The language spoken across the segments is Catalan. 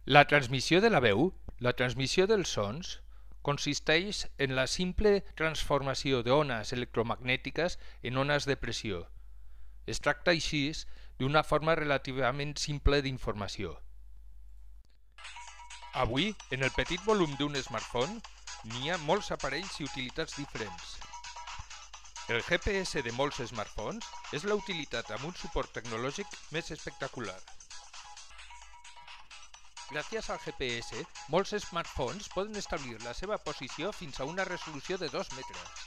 La transmissió de la veu, la transmissió dels sons, consisteix en la simple transformació d'ones electromagnètiques en ones de pressió. Es tracta així d'una forma relativament simple d'informació. Avui, en el petit volum d'un smartphone, n'hi ha molts aparells i utilitats diferents. El GPS de molts smartphones és la utilitat amb un suport tecnològic més espectacular. Gràcies al GPS, molts smartphones poden establir la seva posició fins a una resolució de 2 metres.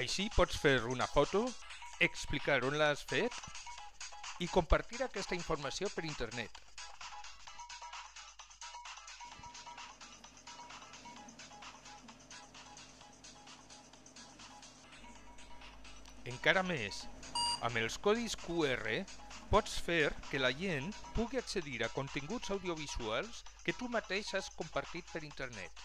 Així pots fer una foto, explicar on l'has fet i compartir aquesta informació per internet. Encara més, amb els codis QR pots fer que la gent pugui accedir a continguts audiovisuals que tu mateix has compartit per internet.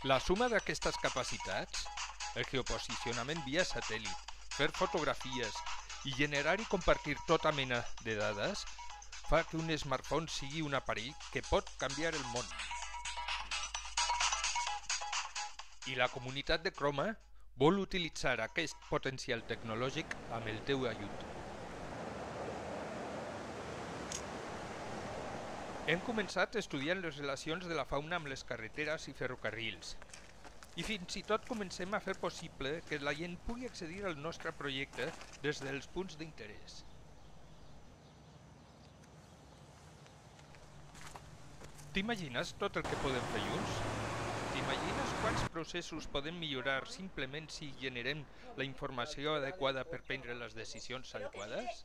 La suma d'aquestes capacitats, el geoposicionament via satèl·lit, fer fotografies i generar i compartir tota mena de dades, fa que un smartphone sigui un aparell que pot canviar el món. I la comunitat de Croma vol utilitzar aquest potencial tecnològic amb el teu ajut. Hem començat estudiant les relacions de la fauna amb les carreteres i ferrocarrils. I fins i tot comencem a fer possible que la gent pugui accedir al nostre projecte des dels punts d'interès. T'imagines tot el que podem fer junts? T'imagines quants processos podem millorar simplement si generem la informació adequada per prendre les decisions adequades?